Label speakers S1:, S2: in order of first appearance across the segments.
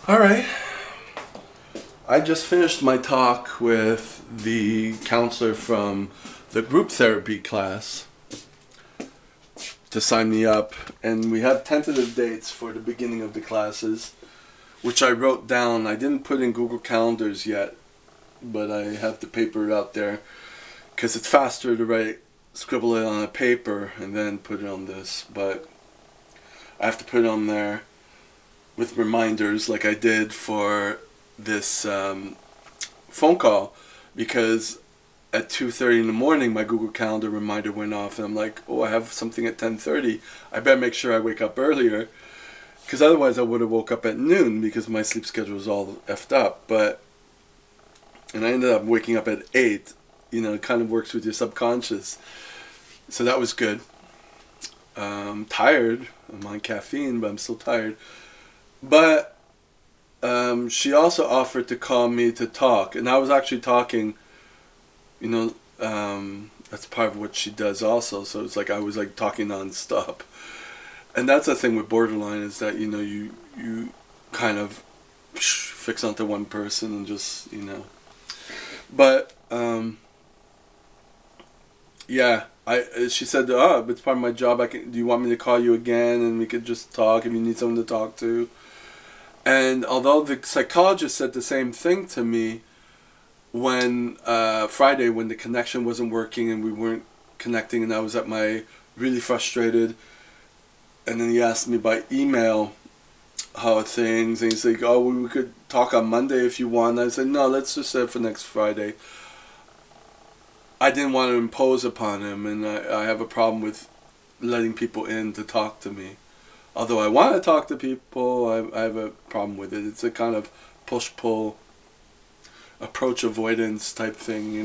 S1: All right. I just finished my talk with the counselor from the group therapy class to sign me up, and we have tentative dates for the beginning of the classes, which I wrote down. I didn't put in Google Calendars yet, but I have the paper out there because it's faster to scribble it on a paper and then put it on this, but I have to put it on there with reminders like I did for this phone call, because at 2:30 in the morning my Google Calendar reminder went off and I'm like, oh, I have something at 10:30. I better make sure I wake up earlier, because otherwise I would have woke up at noon because my sleep schedule was all effed up. And I ended up waking up at 8. You know, it kind of works with your subconscious. So that was good. I'm tired. I'm on caffeine, but I'm still tired. But she also offered to call me to talk, and I was actually talking, that's part of what she does also, so it's like I was like talking non-stop. And that's the thing with borderline, is that, you kind of fix onto one person and just, But, yeah, she said, oh, it's part of my job, do you want me to call you again and we could just talk if you need someone to talk to? And although the psychologist said the same thing to me when Friday, when the connection wasn't working and we weren't connecting, and I was at my really frustrated, and then he asked me by email how are things, and he's like, oh, we could talk on Monday if you want. And I said, no, let's just set it for next Friday. I didn't want to impose upon him, and I have a problem with letting people in to talk to me. Although I want to talk to people, I have a problem with it. It's a kind of push-pull, approach avoidance type thing,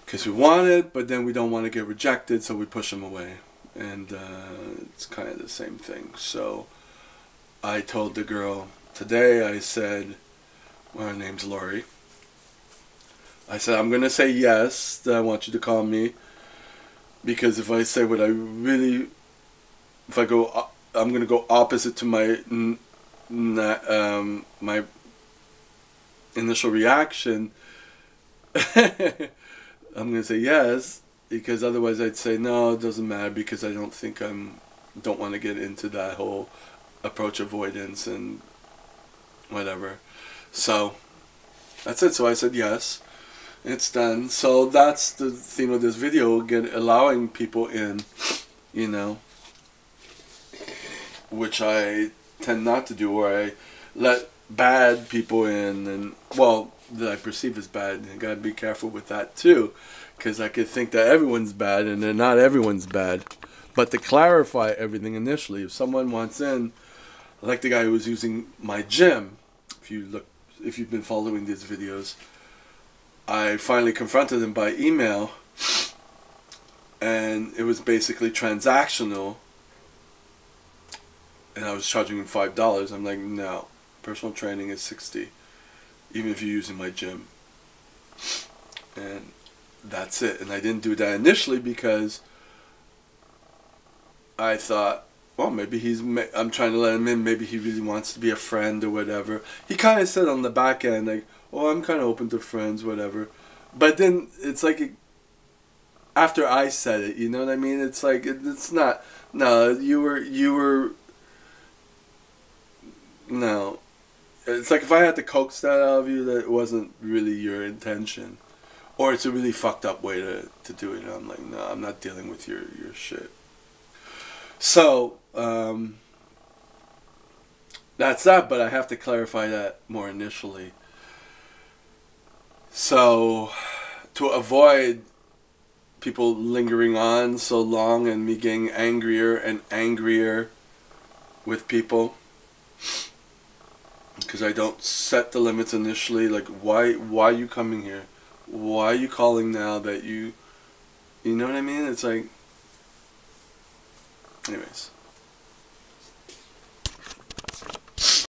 S1: Because we want it, but then we don't want to get rejected, so we push them away. And it's kind of the same thing. So I told the girl today, I said, well, her name's Lori. I said, I'm going to say yes, that I want you to call me. Because if I say what I really... If I go, I'm going to go opposite to my my initial reaction. I'm going to say yes, because otherwise I'd say no, it doesn't matter, because I don't want to get into that whole approach avoidance and whatever. So that's it. So I said yes. It's done. So that's the theme of this video, allowing people in, which I tend not to do, where I let bad people in, and, well, that I perceive as bad. I gotta be careful with that too, because I could think that everyone's bad, and then not everyone's bad. But to clarify everything initially, if someone wants in, like the guy who was using my gym, if you've been following these videos, I finally confronted him by email, and it was basically transactional. And I was charging him $5. I'm like, no, personal training is $60, even if you're using my gym. And that's it. And I didn't do that initially because I thought, well, maybe I'm trying to let him in. Maybe he really wants to be a friend or whatever. He kind of said on the back end, like, oh, I'm kind of open to friends, whatever. But then it's like, after I said it, you know what I mean? It's like, it's not, no, you were, no. It's like if I had to coax that out of you, that wasn't really your intention. Or it's a really fucked up way to do it. And I'm like, no, I'm not dealing with your shit. So, that's that, but I have to clarify that more initially. So, to avoid people lingering on so long and me getting angrier and angrier with people, because I don't set the limits initially, like, why are you coming here? Why are you calling now that you know what I mean? It's like, anyways.